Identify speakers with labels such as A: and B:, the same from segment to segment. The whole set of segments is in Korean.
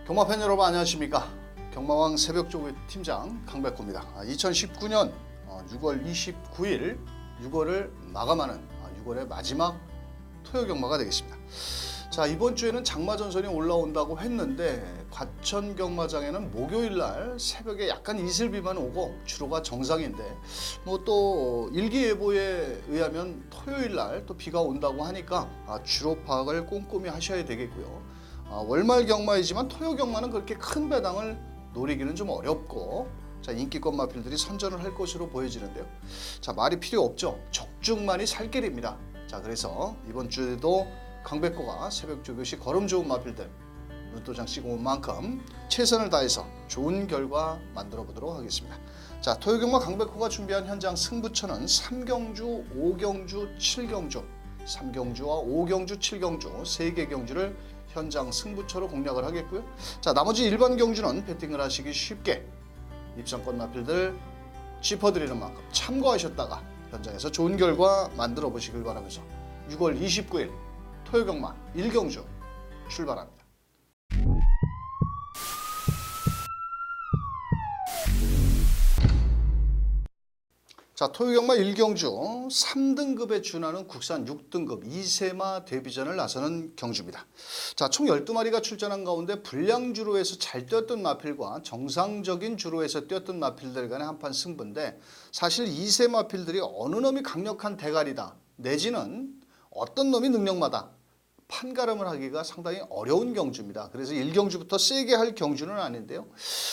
A: 경마팬 여러분 안녕하십니까. 경마왕 새벽조구 팀장 강백호입니다. 2019년 6월 29일 6월을 마감하는 6월의 마지막 토요 경마가 되겠습니다. 자, 이번 주에는 장마 전선이 올라온다고 했는데 과천 경마장에는 목요일 날 새벽에 약간 이슬비만 오고 주로가 정상인데 또 일기예보에 의하면 토요일 날 또 비가 온다고 하니까 주로 파악을 꼼꼼히 하셔야 되겠고요. 월말 경마이지만 토요 경마는 그렇게 큰 배당을 노리기는 좀 어렵고, 자, 인기권 마필들이 선전을 할 것으로 보여지는데요. 자, 말이 필요 없죠. 적중만이 살 길입니다. 자, 그래서 이번 주에도 강백호가 새벽 조교시 걸음 좋은 마필들 눈도장 찍어 온 만큼 최선을 다해서 좋은 결과 만들어 보도록 하겠습니다. 자, 토요 경마 강백호가 준비한 현장 승부처는 3경주, 5경주, 7경주, 3경주와 5경주, 7경주 3개 경주를 현장 승부처로 공략을 하겠고요. 자, 나머지 일반 경주는 배팅을 하시기 쉽게 입상권 마필들 짚어드리는 만큼 참고하셨다가 현장에서 좋은 결과 만들어 보시길 바라면서 6월 29일 토요경마 1경주 출발합니다. 자, 토요경마 1경주 3등급에 준하는 국산 6등급 2세마 데뷔전을 나서는 경주입니다. 자, 총 12마리가 출전한 가운데 불량주로에서 잘 뛰었던 마필과 정상적인 주로에서 뛰었던 마필들 간의 한판 승부인데, 사실 2세 마필들이 어느 놈이 강력한 대가리다 내지는 어떤 놈이 능력마다 판가름을 하기가 상당히 어려운 경주입니다. 그래서 1경주부터 세게 할 경주는 아닌데요.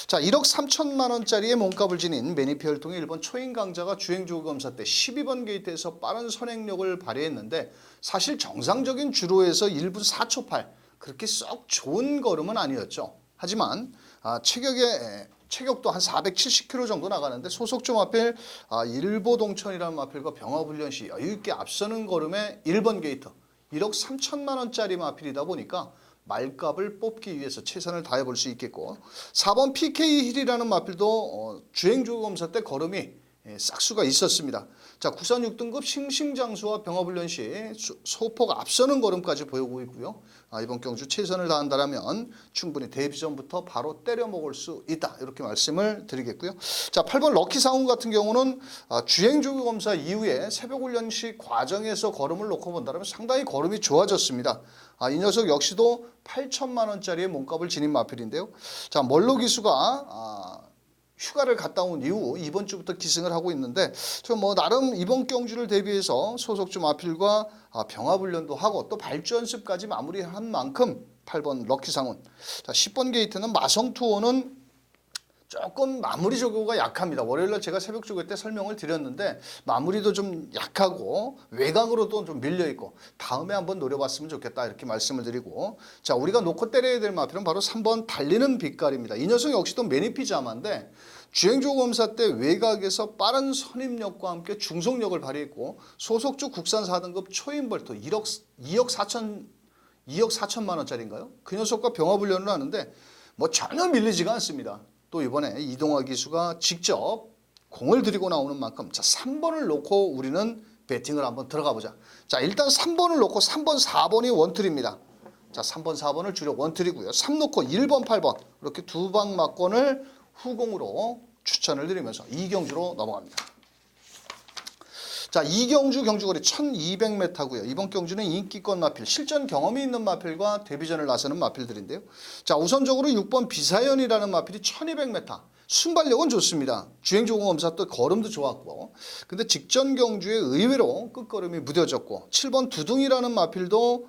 A: 자, 1억 3천만 원짜리의 몸값을 지닌 매니페어를 통해 일본 초인 강자가 주행조구 검사 때 12번 게이트에서 빠른 선행력을 발휘했는데, 사실 정상적인 주로에서 1분 4초 8 그렇게 썩 좋은 걸음은 아니었죠. 하지만 체격도 한 470kg 정도 나가는데 소속조 마필 일보동천이라는 마필과 병합훈련 시 여유있게 앞서는 걸음에 1번 게이트 1억 3천만 원짜리 마필이다 보니까 말값을 뽑기 위해서 최선을 다해볼 수 있겠고, 4번 PK 힐이라는 마필도 주행조구 검사 때 걸음이 싹수가 있었습니다. 자, 국산 6등급 싱싱장수와 병합훈련 시 소폭 앞서는 걸음까지 보이고 있고요. 이번 경주 최선을 다한다면 충분히 데뷔전부터 바로 때려 먹을 수 있다, 이렇게 말씀을 드리겠고요. 자, 8번 럭키상훈 같은 경우는 주행조구 검사 이후에 새벽훈련 시 과정에서 걸음을 놓고 본다면 상당히 걸음이 좋아졌습니다. 이 녀석 역시도 8천만 원짜리의 몸값을 지닌 마필인데요. 자, 멀로 기수가 휴가를 갔다 온 이후 이번 주부터 기승을 하고 있는데, 좀 나름 이번 경주를 대비해서 소속주 마필과 병합훈련도 하고 또 발주 연습까지 마무리한 만큼 8번 럭키상훈. 자, 10번 게이트는 마성투어는 조금 마무리 조교가 약합니다. 월요일날 제가 새벽 조교 때 설명을 드렸는데 마무리도 좀 약하고 외곽으로도 좀 밀려있고 다음에 한번 노려봤으면 좋겠다, 이렇게 말씀을 드리고, 자, 우리가 놓고 때려야 될 마필은 바로 3번 달리는 빛깔입니다. 이 녀석 역시도 매니피자마인데 주행조구 검사 때 외곽에서 빠른 선임력과 함께 중속력을 발휘했고, 소속주 국산 4등급 초인벌트 2억 4천만 원짜리인가요? 그 녀석과 병합훈련을 하는데 전혀 밀리지가 않습니다. 또 이번에 이동화 기수가 직접 공을 들이고 나오는 만큼, 자, 3번을 놓고 우리는 배팅을 한번 들어가 보자. 자, 일단 3번을 놓고 3번, 4번이 원툴입니다. 자, 3번, 4번을 주력 원툴이고요. 3 놓고 1번, 8번 이렇게 두 방 막권을 후공으로 추천을 드리면서 2경주로 넘어갑니다. 자, 2경주 경주거리 1200m고요. 이번 경주는 인기권 마필, 실전 경험이 있는 마필과 데뷔전을 나서는 마필들인데요. 자, 우선적으로 6번 비사연이라는 마필이 1200m. 순발력은 좋습니다. 주행조구 검사 또 걸음도 좋았고, 근데 직전 경주에 의외로 끝걸음이 무뎌졌고, 7번 두둥이라는 마필도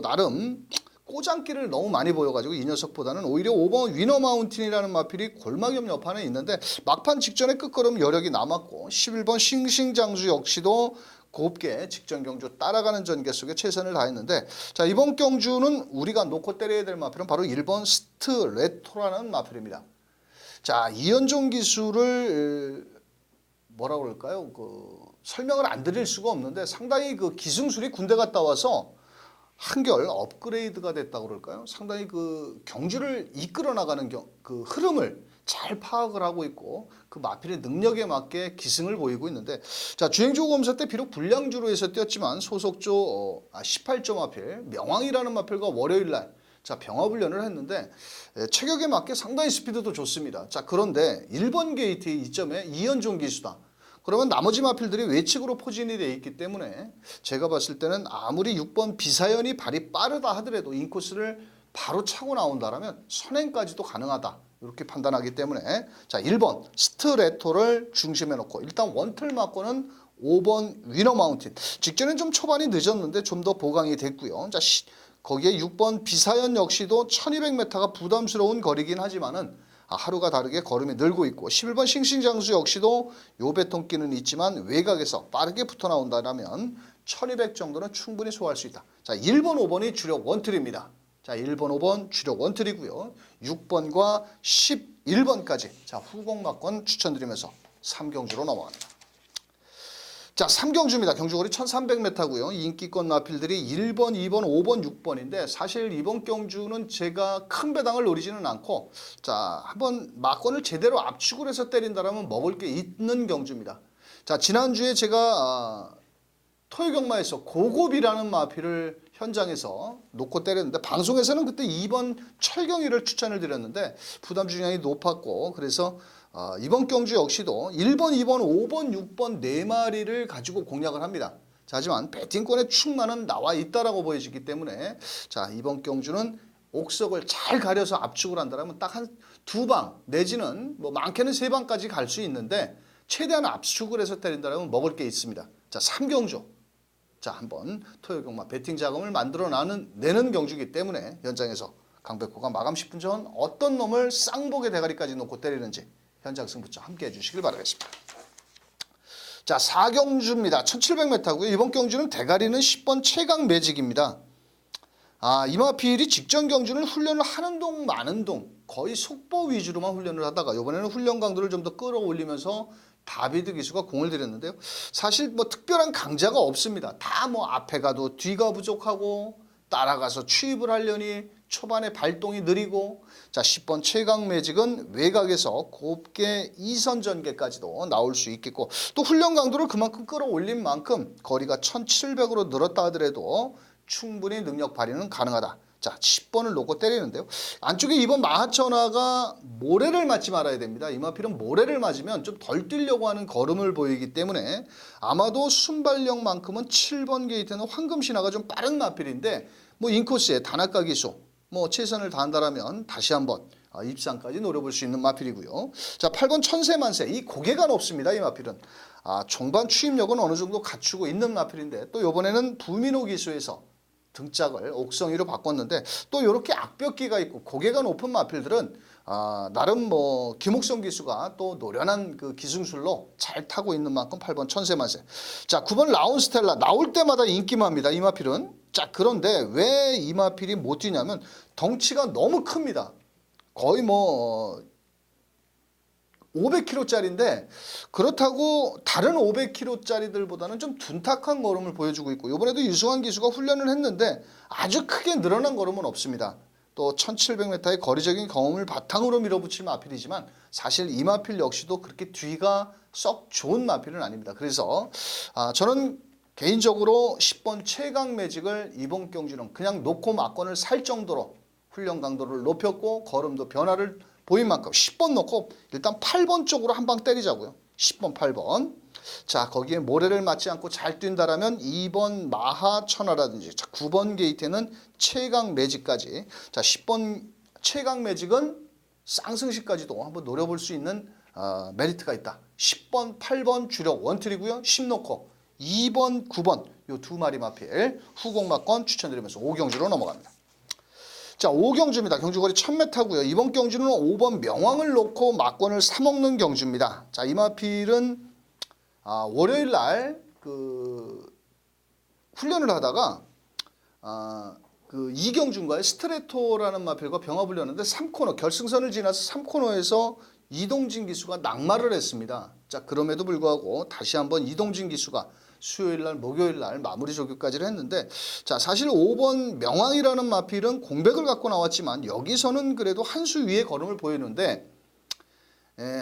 A: 나름 꼬장기를 너무 많이 보여가지고 이 녀석보다는 오히려 5번 위너마운틴이라는 마필이 골막염 여판에 있는데 막판 직전에 끝걸음 여력이 남았고, 11번 싱싱장수 역시도 곱게 직전 경주 따라가는 전개 속에 최선을 다했는데, 자, 이번 경주는 우리가 놓고 때려야 될 마필은 바로 1번 스트레토라는 마필입니다. 자, 이현종 기수를 뭐라고 그럴까요? 설명을 안 드릴 수가 없는데 상당히 기승술이 군대 갔다 와서 한결 업그레이드가 됐다고 그럴까요? 상당히 경주를 이끌어 나가는 흐름을 잘 파악을 하고 있고 그 마필의 능력에 맞게 기승을 보이고 있는데, 자, 주행조구 검사 때 비록 불량주로에서 뛰었지만 소속조 18조 마필 명왕이라는 마필과 월요일날 자, 병합훈련을 했는데 체격에 맞게 상당히 스피드도 좋습니다. 자, 그런데 1번 게이트의 이점에 이연종 기수다. 그러면 나머지 마필들이 외측으로 포진이 되어 있기 때문에 제가 봤을 때는 아무리 6번 비사연이 발이 빠르다 하더라도 인코스를 바로 차고 나온다라면 선행까지도 가능하다. 이렇게 판단하기 때문에 자, 1번 스트레토를 중심에 놓고 일단 원틀 맞고는 5번 위너 마운틴. 직전엔 좀 초반이 늦었는데 좀 더 보강이 됐고요. 자, 거기에 6번 비사연 역시도 1200m가 부담스러운 거리긴 하지만은 하루가 다르게 걸음이 늘고 있고 11번 싱싱장수 역시도 요 배통기는 있지만 외곽에서 빠르게 붙어 나온다면 1200 정도는 충분히 소화할 수 있다. 자, 1번, 5번이 주력 원틀입니다. 자, 1번, 5번 주력 원틀이고요. 6번과 11번까지 자, 후공막권 추천드리면서 3경주로 넘어갑니다. 자, 3경주입니다. 경주거리 1300m고요. 인기권 마필들이 1번, 2번, 5번, 6번인데 사실 이번 경주는 제가 큰 배당을 노리지는 않고 자, 한번 막권을 제대로 압축을 해서 때린다라면 먹을 게 있는 경주입니다. 자, 지난주에 제가 토요경마에서 고급이라는 마필을 현장에서 놓고 때렸는데 방송에서는 그때 2번 철경이를 추천을 드렸는데 부담 중량이 높았고 그래서 이번 경주 역시도 1번, 2번, 5번, 6번 4마리를 가지고 공략을 합니다. 자, 하지만 배팅권의 충만은 나와 있다라고 보여지기 때문에 자, 이번 경주는 옥석을 잘 가려서 압축을 한다면 딱 한 2방 내지는 뭐 많게는 3방까지 갈 수 있는데 최대한 압축을 해서 때린다면 먹을 게 있습니다. 자, 3경주. 자, 한번 토요경마 배팅 자금을 내는 경주이기 때문에 현장에서 강백호가 마감 10분 전 어떤 놈을 쌍복의 대가리까지 놓고 때리는지 현장 승부처 함께 해주시길 바라겠습니다. 자, 4경주입니다. 1700m고요. 이번 경주는 대가리는 10번 최강 매직입니다. 이마필이 직전 경주는 훈련을 하는 동 마는 동 거의 속보 위주로만 훈련을 하다가 이번에는 훈련 강도를 좀 더 끌어올리면서 다비드 기수가 공을 들였는데요. 사실 뭐 특별한 강자가 없습니다. 다 뭐 앞에 가도 뒤가 부족하고 따라가서 추입을 하려니 초반에 발동이 느리고 자, 10번 최강 매직은 외곽에서 곱게 2선 전개까지도 나올 수 있겠고 또 훈련 강도를 그만큼 끌어올린 만큼 거리가 1700으로 늘었다 하더라도 충분히 능력 발휘는 가능하다. 자, 10번을 놓고 때리는데요. 안쪽에 2번 마하천하가 모래를 맞지 말아야 됩니다. 이마필은 모래를 맞으면 좀 덜 뛰려고 하는 걸음을 보이기 때문에 아마도 순발력만큼은 7번 게이트는 황금신화가 좀 빠른 마필인데 뭐 인코스에 단아까 기수 뭐 최선을 다한다라면 다시 한번 입상까지 노려볼 수 있는 마필이고요. 자, 8번 천세만세. 이 고개가 높습니다. 이 마필은. 종반 추입력은 어느 정도 갖추고 있는 마필인데 또 이번에는 부민호 기수에서 등짝을 옥성이로 바꿨는데 또 이렇게 악벽기가 있고 고개가 높은 마필들은 나름 뭐 김옥성 기수가 또 노련한 그 기승술로 잘 타고 있는 만큼 8번 천세만세. 자, 9번 라운스텔라 나올 때마다 인기마입니다. 이 마필은. 자, 그런데 왜 이 마필이 못 뛰냐면 덩치가 너무 큽니다. 거의 뭐 500kg짜리인데 그렇다고 다른 500kg짜리들보다는 좀 둔탁한 걸음을 보여주고 있고 이번에도 유승환 기수가 훈련을 했는데 아주 크게 늘어난 걸음은 없습니다. 또 1700m의 거리적인 경험을 바탕으로 밀어붙일 마필이지만 사실 이 마필 역시도 그렇게 뒤가 썩 좋은 마필은 아닙니다. 그래서 저는 개인적으로 10번 최강 매직을 이번 경주는 그냥 놓고 막건을 살 정도로 훈련 강도를 높였고 걸음도 변화를 보인 만큼 10번 놓고 일단 8번 쪽으로 한 방 때리자고요. 10번, 8번. 자, 거기에 모래를 맞지 않고 잘 뛴다라면 2번 마하천하라든지 9번 게이트는 최강 매직까지. 자, 10번 최강 매직은 쌍승시까지도 한번 노려볼 수 있는 메리트가 있다. 10번, 8번 주력 원틀이고요. 10 놓고 2번, 9번 요 두 마리 마필 후공막권 추천드리면서 5경주로 넘어갑니다. 자, 5경주입니다. 경주거리 1000m고요. 이번 경주는 5번 명왕을 놓고 막권을 사먹는 경주입니다. 자, 이 마필은 월요일 날 훈련을 하다가 그 이경준과의 스트레토라는 마필과 병합을 했는데 3코너 결승선을 지나서 3코너에서 이동진 기수가 낙마를 했습니다. 자, 그럼에도 불구하고 다시 한번 이동진 기수가 수요일 날, 목요일 날 마무리 조교까지를 했는데 자, 사실 5번 명왕이라는 마필은 공백을 갖고 나왔지만 여기서는 그래도 한 수 위의 걸음을 보이는데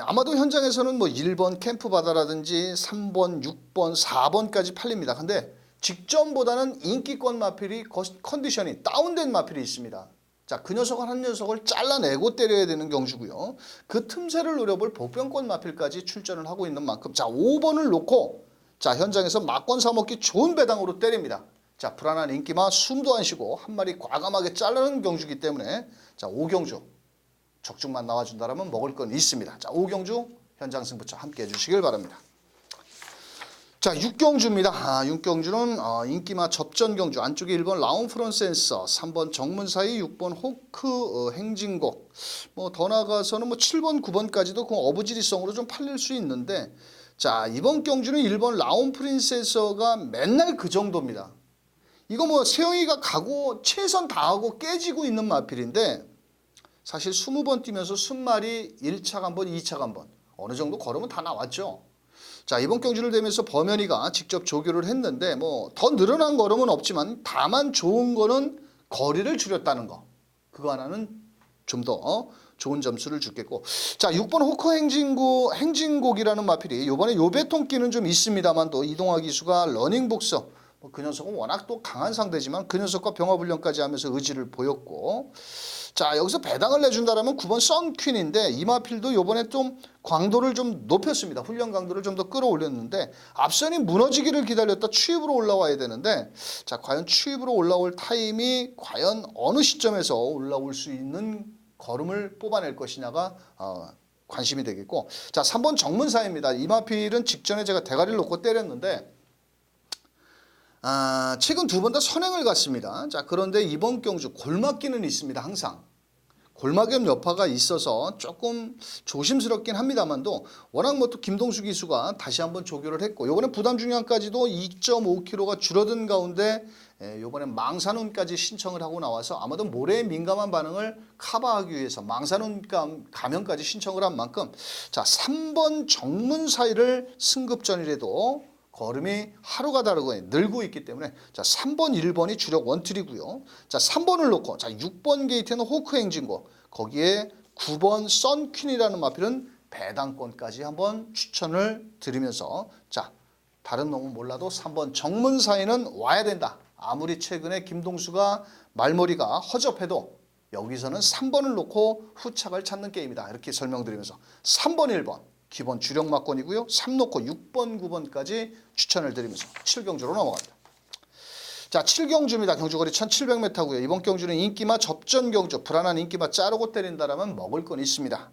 A: 아마도 현장에서는 뭐 1번 캠프바다라든지 3번, 6번, 4번까지 팔립니다. 근데 직전보다는 인기권 마필이 컨디션이 다운된 마필이 있습니다. 자, 그 녀석은 한 녀석을 잘라내고 때려야 되는 경주고요. 그 틈새를 노려볼 복병권 마필까지 출전을 하고 있는 만큼 자, 5번을 놓고 자, 현장에서 막권 사먹기 좋은 배당으로 때립니다. 자, 불안한 인기마 숨도 안 쉬고 한 마리 과감하게 자르는 경주기 때문에 자, 5경주 적중만 나와준다라면 먹을 건 있습니다. 자, 5경주 현장 승부처 함께 해주시길 바랍니다. 자, 6경주입니다. 6경주는 인기마 접전 경주. 안쪽에 1번 라운프런센서, 3번 정문사이, 6번 호크 행진곡. 뭐 더 나가서는 뭐 7번, 9번까지도 그 어부지리성으로 좀 팔릴 수 있는데 자, 이번 경주는 1번 라운프린세서가 맨날 그 정도입니다. 이거 뭐 세영이가 가고 최선 다하고 깨지고 있는 마필인데 사실 20번 뛰면서 순말이 1차 간번, 2차 간번 어느 정도 걸으면 다 나왔죠. 자, 이번 경주를 대면서 범현이가 직접 조교를 했는데 뭐 더 늘어난 걸음은 없지만 다만 좋은 거는 거리를 줄였다는 거. 그거 하나는 좀 더 좋은 점수를 주겠고. 자, 6번 호커 행진곡이라는 마필이 이번에 요배통끼는 좀 있습니다만 또 이동화 기수가 러닝 복서. 그 녀석은 워낙 또 강한 상대지만 그 녀석과 병화훈련까지 하면서 의지를 보였고. 자, 여기서 배당을 내준다라면 9번 썬퀸인데 이 마필도 요번에 좀 강도를 좀 높였습니다. 훈련 강도를 좀 더 끌어올렸는데 앞선이 무너지기를 기다렸다 추입으로 올라와야 되는데 자, 과연 추입으로 올라올 타임이 과연 어느 시점에서 올라올 수 있는 걸음을 뽑아낼 것이냐가 관심이 되겠고. 자, 3번 정문사입니다. 이 마필은 직전에 제가 대가리를 놓고 때렸는데 최근 2번 다 선행을 갔습니다. 자, 그런데 이번 경주 골막기는 있습니다. 항상 골막염 여파가 있어서 조금 조심스럽긴 합니다만도 워낙 뭐 또 김동수 기수가 다시 한번 조교를 했고 요번에 부담 중량까지도 2.5kg가 줄어든 가운데 요번에 망산운까지 신청을 하고 나와서 아마도 모래에 민감한 반응을 커버하기 위해서 망산운 감염까지 신청을 한 만큼 자, 3번 정문 사이를 승급전이라도 걸음이 하루가 다르고 늘고 있기 때문에 자, 3번, 1번이 주력 원툴이고요. 자, 3번을 놓고 자, 6번 게이트는 호크 행진곡, 거기에 9번 썬퀸이라는 마필은 배당권까지 한번 추천을 드리면서 자, 다른 놈은 몰라도 3번 정문 사이는 와야 된다. 아무리 최근에 김동수가 말머리가 허접해도 여기서는 3번을 놓고 후착을 찾는 게임이다. 이렇게 설명드리면서 3번, 1번 기본 주력 막권이고요. 3 놓고 6번, 9번까지 추천을 드리면서 7경주로 넘어갑니다. 자, 7경주입니다. 경주거리 1700m고요. 이번 경주는 인기마 접전 경주. 불안한 인기마 자르고 때린다라면 먹을 건 있습니다.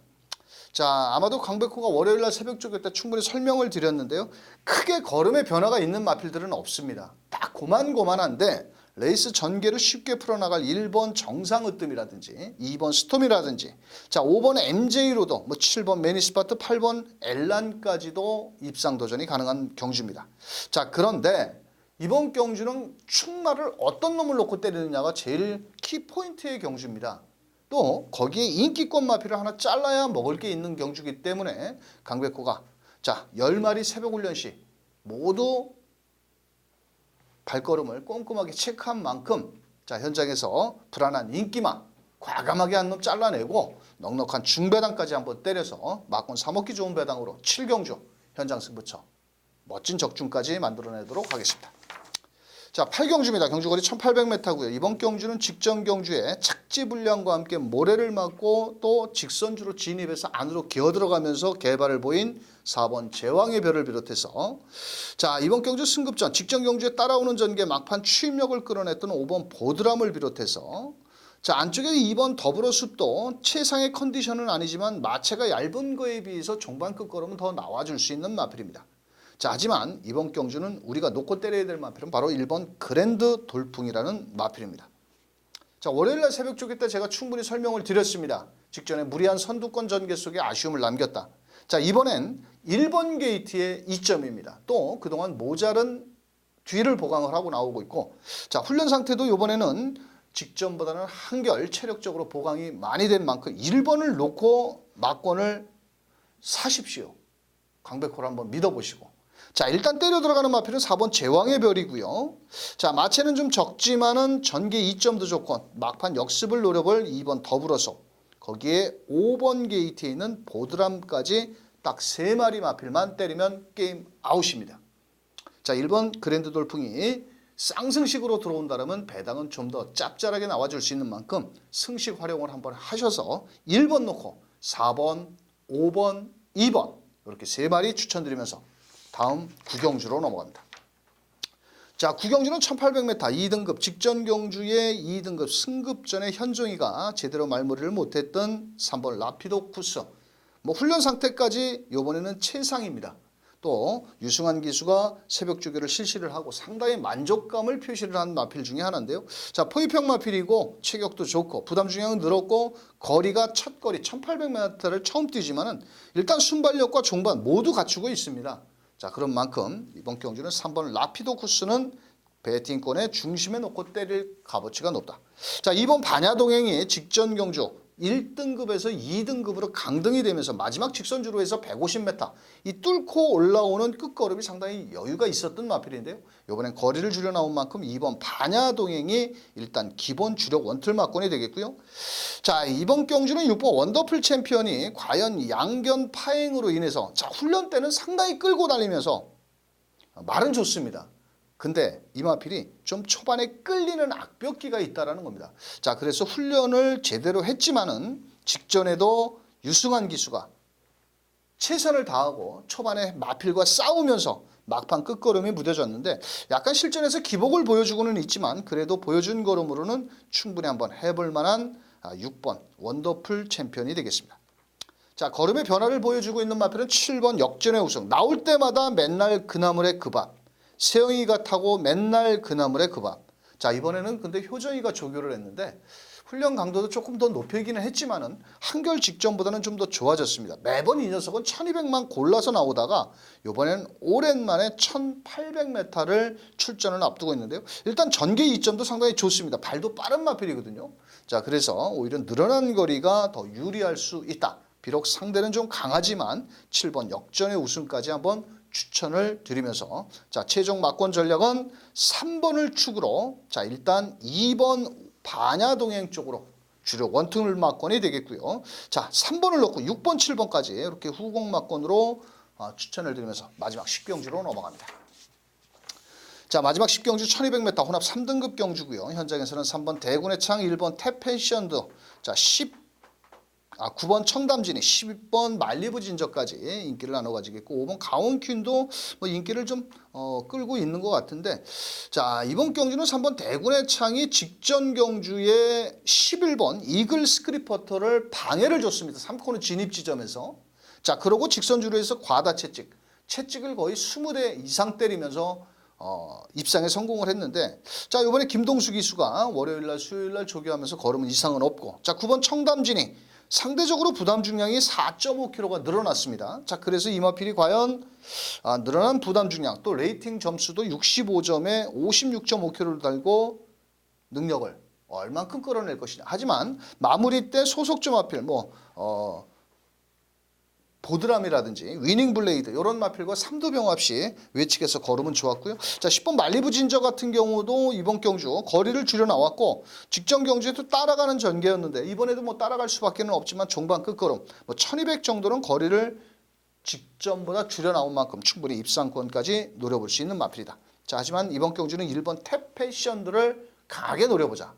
A: 자, 아마도 강백호가 월요일날 새벽 쪽에 때 충분히 설명을 드렸는데요. 크게 걸음의 변화가 있는 마필들은 없습니다. 딱 고만고만한데 레이스 전개를 쉽게 풀어나갈 1번 정상으뜸이라든지 2번 스톰이라든지 자, 5번 MJ로도 뭐 7번 매니스파트 8번 엘란까지도 입상 도전이 가능한 경주입니다. 자, 그런데 이번 경주는 충마를 어떤 놈을 놓고 때리느냐가 제일 키포인트의 경주입니다. 또 거기에 인기권 마필을 하나 잘라야 먹을 게 있는 경주이기 때문에 강백호가 자, 10마리 새벽훈련 시 모두 발걸음을 꼼꼼하게 체크한 만큼 자, 현장에서 불안한 인기마 과감하게 한 놈 잘라내고 넉넉한 중배당까지 한번 때려서 막권 사먹기 좋은 배당으로 7경주 현장 승부처 멋진 적중까지 만들어내도록 하겠습니다. 자, 8경주입니다. 경주거리 1800m고요. 이번 경주는 직전 경주에 착지 불량과 함께 모래를 맞고 또 직선주로 진입해서 안으로 기어들어가면서 개발을 보인 4번 제왕의 별을 비롯해서 자, 이번 경주 승급전 직전 경주에 따라오는 전개 막판 추임력을 끌어냈던 5번 보드람을 비롯해서 자, 안쪽에 2번 더불어숲도 최상의 컨디션은 아니지만 마체가 얇은 거에 비해서 종반 끝걸음은 더 나와줄 수 있는 마필입니다. 자, 하지만 이번 경주는 우리가 놓고 때려야 될 마필은 바로 1번 그랜드 돌풍이라는 마필입니다. 자, 월요일날 새벽 쪽에 때 제가 충분히 설명을 드렸습니다. 직전에 무리한 선두권 전개 속에 아쉬움을 남겼다. 자, 이번엔 1번 게이트의 이점입니다. 또 그동안 모자른 뒤를 보강을 하고 나오고 있고 자, 훈련 상태도 이번에는 직전보다는 한결 체력적으로 보강이 많이 된 만큼 1번을 놓고 막권을 사십시오. 강백호를 한번 믿어보시고 자, 일단 때려 들어가는 마필은 4번 제왕의 별이고요. 자, 마체는 좀 적지만은 전개 2점도 좋고 막판 역습을 노려볼 2번 더불어서 거기에 5번 게이트에 있는 보드람까지 딱 3마리 마필만 때리면 게임 아웃입니다. 자, 1번 그랜드 돌풍이 쌍승식으로 들어온다면 배당은 좀 더 짭짤하게 나와줄 수 있는 만큼 승식 활용을 한번 하셔서 1번 놓고 4번, 5번, 2번 이렇게 세 마리 추천드리면서 다음 구경주로 넘어갑니다. 자, 구경주는 1800m 2등급 직전 경주의 2등급 승급전에 현종이가 제대로 말머리를 못했던 3번 라피도 쿠스. 훈련 상태까지 이번에는 최상입니다. 또 유승환 기수가 새벽 주기를 실시를 하고 상당히 만족감을 표시를 한 마필 중에 하나인데요. 자, 포위평 마필이고 체격도 좋고 부담 중량은 늘었고 거리가 첫 거리 1800m를 처음 뛰지만은 일단 순발력과 종반 모두 갖추고 있습니다. 자, 그런 만큼 이번 경주는 3번 라피도 쿠스는 배팅권의 중심에 놓고 때릴 값어치가 높다. 자, 2번 반야동행이 직전 경주 1등급에서 2등급으로 강등이 되면서 마지막 직선주로 해서 150m 이 뚫고 올라오는 끝걸음이 상당히 여유가 있었던 마필인데요. 이번엔 거리를 줄여 나온 만큼 2번 반야동행이 일단 기본 주력 원툴 막권이 되겠고요. 자, 이번 경주는 6번 원더풀 챔피언이 과연 양견 파행으로 인해서 자, 훈련 때는 상당히 끌고 다니면서 말은 좋습니다. 근데 이 마필이 좀 초반에 끌리는 악벽기가 있다라는 겁니다. 자, 그래서 훈련을 제대로 했지만은 직전에도 유승환 기수가 최선을 다하고 초반에 마필과 싸우면서 막판 끝걸음이 무뎌졌는데 약간 실전에서 기복을 보여주고는 있지만 그래도 보여준 걸음으로는 충분히 한번 해볼 만한 6번 원더풀 챔피언이 되겠습니다. 자, 걸음의 변화를 보여주고 있는 마필은 7번 역전의 우승. 나올 때마다 맨날 그나물의 그 밥. 세영이가 타고 맨날 그나물의 그 밥. 자, 이번에는 근데 효정이가 조교를 했는데 훈련 강도도 조금 더 높이기는 했지만은 한결 직전보다는 좀 더 좋아졌습니다. 매번 이 녀석은 1200만 골라서 나오다가 이번에는 오랜만에 1800m를 출전을 앞두고 있는데요. 일단 전개 이점도 상당히 좋습니다. 발도 빠른 마필이거든요. 자, 그래서 오히려 늘어난 거리가 더 유리할 수 있다. 비록 상대는 좀 강하지만 7번 역전의 우승까지 한번 추천을 드리면서 자, 최종 막권 전략은 3번을 축으로 자, 일단 2번 반야동행 쪽으로 주력 원투를 막권이 되겠고요. 자, 3번을 넣고 6번, 7번까지 이렇게 후공 막권으로 추천을 드리면서 마지막 10경주로 넘어갑니다. 자, 마지막 10경주 1200m 혼합 3등급 경주고요. 현장에서는 3번 대군의 창, 1번 태페션드, 자, 9번 청담진이 12번 말리부 진저까지 인기를 나눠 가지겠고 5번 강원퀸도 인기를 좀 끌고 있는 것 같은데 자, 이번 경주는 3번 대군의 창이 직전 경주에 11번 이글 스크리퍼터를 방해를 줬습니다. 3코너 진입 지점에서. 자, 그러고 직선주로 해서 과다 채찍을 거의 20대 이상 때리면서 입상에 성공을 했는데 자, 이번에 김동수 기수가 월요일날 수요일날 조교하면서 걸음은 이상은 없고 자, 9번 청담진이 상대적으로 부담 중량이 4.5kg가 늘어났습니다. 자, 그래서 이 마필이 과연 늘어난 부담 중량 또 레이팅 점수도 65점에 56.5kg를 달고 능력을 얼만큼 끌어낼 것이냐. 하지만 마무리 때 소속주 마필 보드람이라든지 위닝 블레이드 이런 마필과 3도 병합 시 외측에서 걸음은 좋았고요. 자, 10번 말리부 진저 같은 경우도 이번 경주 거리를 줄여 나왔고 직전 경주에도 따라가는 전개였는데 이번에도 따라갈 수밖에는 없지만 종반 끝걸음 1200 정도는 거리를 직전보다 줄여 나온 만큼 충분히 입상권까지 노려볼 수 있는 마필이다. 자, 하지만 이번 경주는 1번 탭패션들을 강하게 노려보자.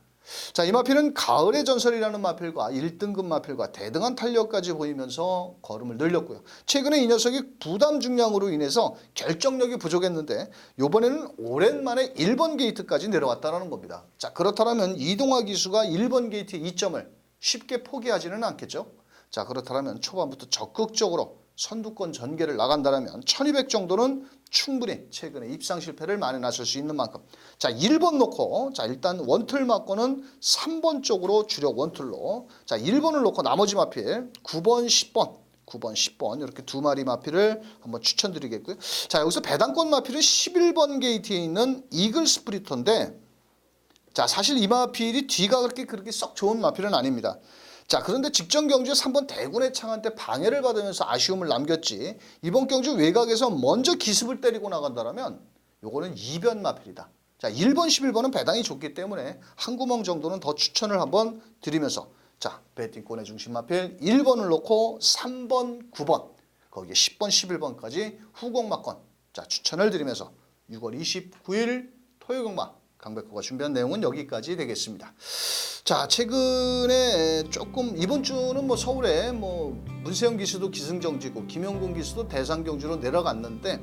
A: 자, 이 마필은 가을의 전설이라는 마필과 1등급 마필과 대등한 탄력까지 보이면서 걸음을 늘렸고요. 최근에 이 녀석이 부담 중량으로 인해서 결정력이 부족했는데 이번에는 오랜만에 1번 게이트까지 내려왔다는 겁니다. 자, 그렇다면 이동화 기수가 1번 게이트의 이점을 쉽게 포기하지는 않겠죠. 자, 그렇다면 초반부터 적극적으로 선두권 전개를 나간다면 1200 정도는 충분히 최근에 입상 실패를 만회하실 수 있는 만큼 자, 1번 놓고 자, 일단 원툴 막고는 3번 쪽으로 주력 원툴로 자, 1번을 놓고 나머지 마필 9번 10번 이렇게 두 마리 마필을 한번 추천드리겠고요. 자, 여기서 배당권 마필은 11번 게이트에 있는 이글 스프리터인데 자, 사실 이 마필이 뒤가 그렇게 썩 좋은 마필은 아닙니다. 자, 그런데 직전 경주에 3번 대군의 창한테 방해를 받으면서 아쉬움을 남겼지 이번 경주 외곽에서 먼저 기습을 때리고 나간다면 요거는 2변 마필이다. 자, 1번 11번은 배당이 좋기 때문에 한 구멍 정도는 더 추천을 한번 드리면서 자, 배팅권의 중심 마필 1번을 놓고 3번 9번 거기에 10번 11번까지 후공 막권 자, 추천을 드리면서 6월 29일 토요경마 강백호가 준비한 내용은 여기까지 되겠습니다. 자, 최근에 조금 이번 주는 뭐 서울에 뭐 문세영 기수도 기승전지고 김영곤 기수도 대상경주로 내려갔는데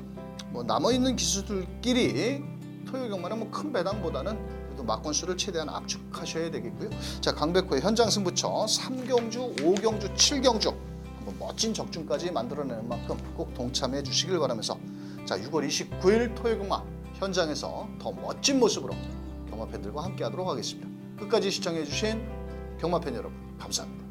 A: 뭐 남아 있는 기수들끼리 토요경마는 뭐 큰 배당보다는 그래도 막건수를 최대한 압축하셔야 되겠고요. 자, 강백호의 현장 승부처 3경주, 5경주, 7경주 한번 멋진 적중까지 만들어내는 만큼 꼭 동참해 주시길 바라면서 자, 6월 29일 토요경마 현장에서 더 멋진 모습으로 경마팬들과 함께하도록 하겠습니다. 끝까지 시청해주신 경마팬 여러분 감사합니다.